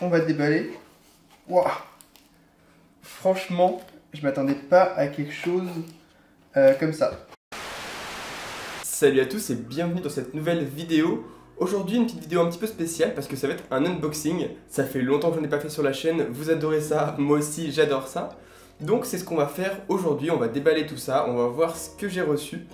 on va déballer. Waouh! Franchement, je m'attendais pas à quelque chose comme ça. Salut à tous et bienvenue dans cette nouvelle vidéo. Aujourd'hui une petite vidéo un petit peu spéciale parce que ça va être un unboxing. Ça fait longtemps que je n'en ai pas fait sur la chaîne, vous adorez ça, moi aussi j'adore ça. Donc c'est ce qu'on va faire aujourd'hui, on va déballer tout ça, on va voir ce que j'ai reçu.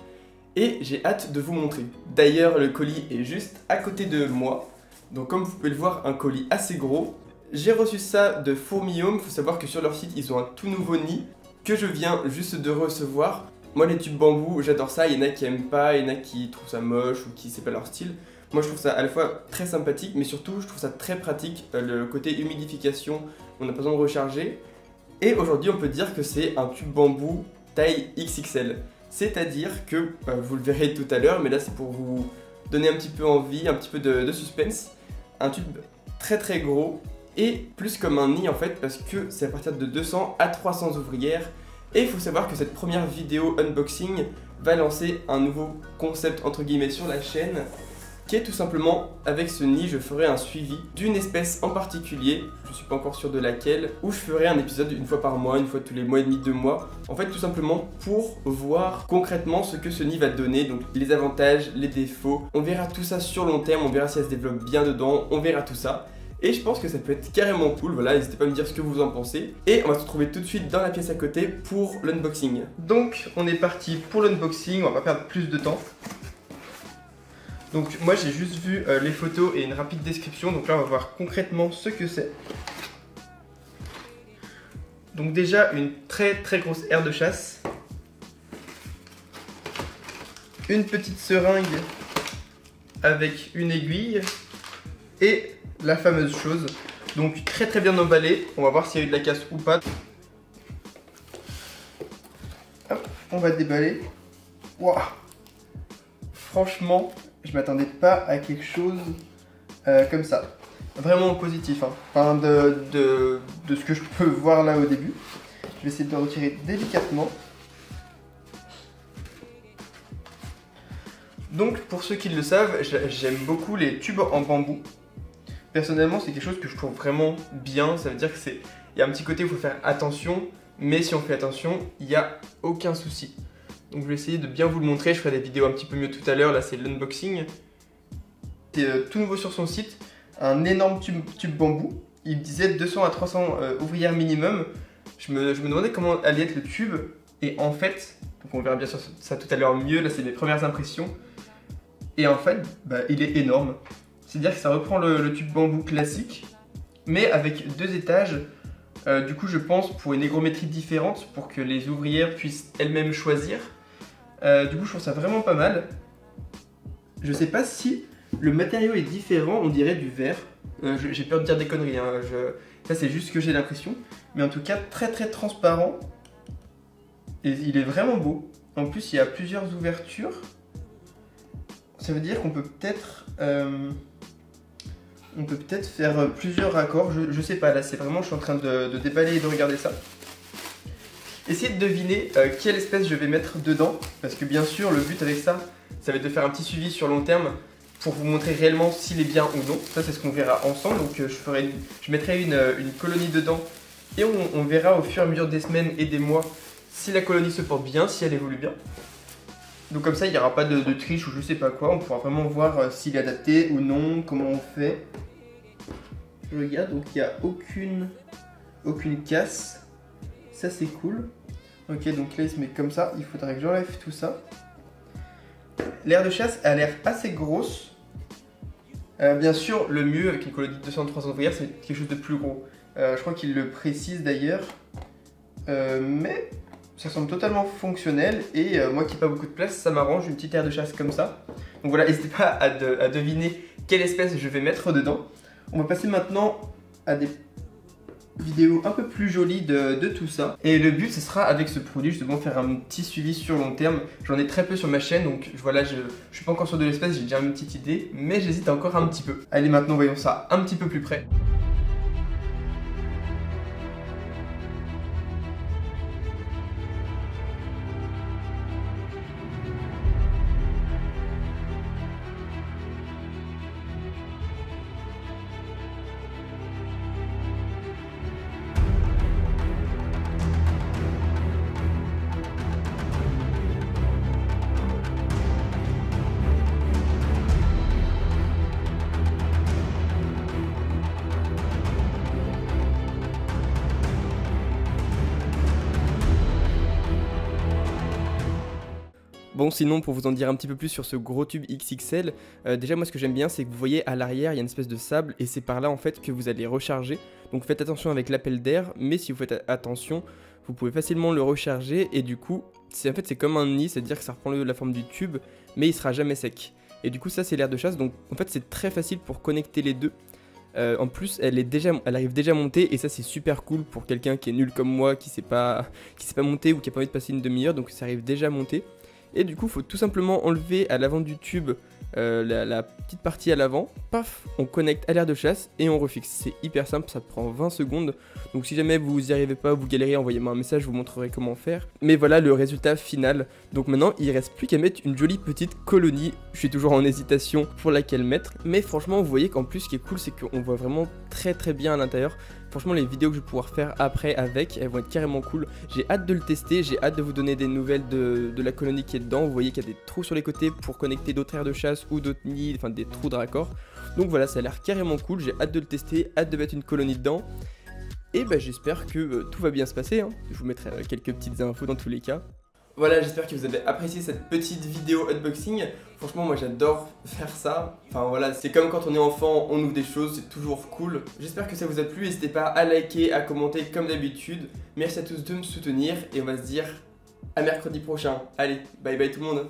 Et j'ai hâte de vous montrer. D'ailleurs le colis est juste à côté de moi. Donc comme vous pouvez le voir, un colis assez gros. J'ai reçu ça de Fourmi-Home, il faut savoir que sur leur site ils ont un tout nouveau nid que je viens juste de recevoir. Moi les tubes bambou, j'adore ça, il y en a qui aiment pas, il y en a qui trouvent ça moche ou qui c'est pas leur style. Moi je trouve ça à la fois très sympathique mais surtout je trouve ça très pratique, le côté humidification, on n'a pas besoin de recharger. Et aujourd'hui on peut dire que c'est un tube bambou taille XXL. C'est-à-dire que, vous le verrez tout à l'heure, mais là c'est pour vous donner un petit peu envie, un petit peu de suspense. Un tube très très gros et plus comme un nid en fait parce que c'est à partir de 200 à 300 ouvrières. Et il faut savoir que cette première vidéo unboxing va lancer un nouveau concept entre guillemets sur la chaîne qui est tout simplement, avec ce nid, je ferai un suivi d'une espèce en particulier, je suis pas encore sûr de laquelle, où je ferai un épisode une fois par mois, une fois tous les mois et demi, 2 mois. En fait, tout simplement pour voir concrètement ce que ce nid va donner, donc les avantages, les défauts. On verra tout ça sur long terme, on verra si elle se développe bien dedans, on verra tout ça. Et je pense que ça peut être carrément cool, voilà, n'hésitez pas à me dire ce que vous en pensez. Et on va se retrouver tout de suite dans la pièce à côté pour l'unboxing. Donc, on est parti pour l'unboxing, on va pas perdre plus de temps. Donc moi j'ai juste vu les photos et une rapide description, donc là on va voir concrètement ce que c'est. Donc déjà une très très grosse aire de chasse. Une petite seringue avec une aiguille. Et la fameuse chose. Donc très très bien emballé, on va voir s'il y a eu de la casse ou pas. Hop, on va déballer. Waouh! Franchement, je m'attendais pas à quelque chose comme ça. Vraiment positif, hein. Enfin, de ce que je peux voir là au début. Je vais essayer de le retirer délicatement. Donc, pour ceux qui le savent, j'aime beaucoup les tubes en bambou. Personnellement, c'est quelque chose que je trouve vraiment bien. Ça veut dire qu'il y a un petit côté où il faut faire attention. Mais si on fait attention, il n'y a aucun souci. Donc je vais essayer de bien vous le montrer, je ferai des vidéos un petit peu mieux tout à l'heure, là c'est l'unboxing. C'est tout nouveau sur son site, un énorme tube bambou, il disait 200 à 300 ouvrières minimum. Je me demandais comment allait être le tube, et en fait, donc on verra bien sûr ça tout à l'heure mieux, là c'est mes premières impressions. Et en fait, il est énorme, c'est-à-dire que ça reprend le tube bambou classique, mais avec 2 étages. Du coup je pense pour une hygrométrie différente, pour que les ouvrières puissent elles-mêmes choisir. Du coup je trouve ça vraiment pas mal. Je sais pas si le matériau est différent, on dirait du verre. J'ai peur de dire des conneries, hein. Ça c'est juste que j'ai l'impression. Mais en tout cas très très transparent. Et il est vraiment beau. En plus il y a plusieurs ouvertures. Ça veut dire qu'on peut peut-être faire plusieurs raccords. Je sais pas, là c'est vraiment, je suis en train de déballer et de regarder ça. Essayez de deviner quelle espèce je vais mettre dedans, parce que bien sûr le but avec ça, ça va être de faire un petit suivi sur long terme pour vous montrer réellement s'il est bien ou non. Ça c'est ce qu'on verra ensemble, donc je mettrai une colonie dedans et on verra au fur et à mesure des semaines et des mois si la colonie se porte bien, si elle évolue bien. Donc comme ça il n'y aura pas de triche ou je sais pas quoi, on pourra vraiment voir s'il est adapté ou non, comment on fait. Je regarde, donc il n'y a aucune casse. Ça c'est cool. Ok, donc là il se met comme ça, il faudrait que j'enlève tout ça. L'aire de chasse a l'air assez grosse. Bien sûr, le mieux avec une colonie de 200-300 ouvrières, c'est quelque chose de plus gros. Je crois qu'il le précise d'ailleurs. Mais ça semble totalement fonctionnel et moi qui n'ai pas beaucoup de place, ça m'arrange une petite aire de chasse comme ça. Donc voilà, n'hésitez pas à deviner quelle espèce je vais mettre dedans. On va passer maintenant à des vidéo un peu plus jolie de tout ça. Et le but ce sera avec ce produit justement faire un petit suivi sur long terme. J'en ai très peu sur ma chaîne donc voilà, je suis pas encore sûr de l'espèce, j'ai déjà une petite idée, mais j'hésite encore un petit peu. Allez, maintenant voyons ça un petit peu plus près. Bon, sinon, pour vous en dire un petit peu plus sur ce gros tube XXL, déjà moi ce que j'aime bien c'est que vous voyez à l'arrière il y a une espèce de sable et c'est par là en fait que vous allez recharger. Donc faites attention avec l'appel d'air, mais si vous faites attention, vous pouvez facilement le recharger et du coup, en fait c'est comme un nid, c'est-à-dire que ça reprend la forme du tube, mais il sera jamais sec. Et du coup ça c'est l'air de chasse, donc en fait c'est très facile pour connecter les deux. En plus, elle arrive déjà montée et ça c'est super cool pour quelqu'un qui est nul comme moi, qui sait pas monter ou qui a pas envie de passer une demi-heure, donc ça arrive déjà montée. Et du coup, il faut tout simplement enlever à l'avant du tube la petite partie à l'avant, paf, on connecte à l'air de chasse et on refixe. C'est hyper simple, ça prend 20 secondes. Donc si jamais vous n'y arrivez pas, vous galérez, envoyez-moi un message, je vous montrerai comment faire. Mais voilà le résultat final. Donc maintenant, il reste plus qu'à mettre une jolie petite colonie. Je suis toujours en hésitation pour laquelle mettre. Mais franchement, vous voyez qu'en plus, ce qui est cool, c'est qu'on voit vraiment très bien à l'intérieur. Franchement, les vidéos que je vais pouvoir faire après avec, elles vont être carrément cool. J'ai hâte de le tester, j'ai hâte de vous donner des nouvelles de la colonie qui est dedans. Vous voyez qu'il y a des trous sur les côtés pour connecter d'autres aires de chasse ou d'autres nids, enfin des trous de raccord. Donc voilà, ça a l'air carrément cool, j'ai hâte de le tester, hâte de mettre une colonie dedans. Et bah j'espère que tout va bien se passer, hein. Je vous mettrai quelques petites infos dans tous les cas. Voilà, j'espère que vous avez apprécié cette petite vidéo unboxing. Franchement, moi j'adore faire ça. Enfin voilà, c'est comme quand on est enfant, on ouvre des choses, c'est toujours cool. J'espère que ça vous a plu, n'hésitez pas à liker, à commenter comme d'habitude. Merci à tous de me soutenir et on va se dire à mercredi prochain. Allez, bye bye tout le monde.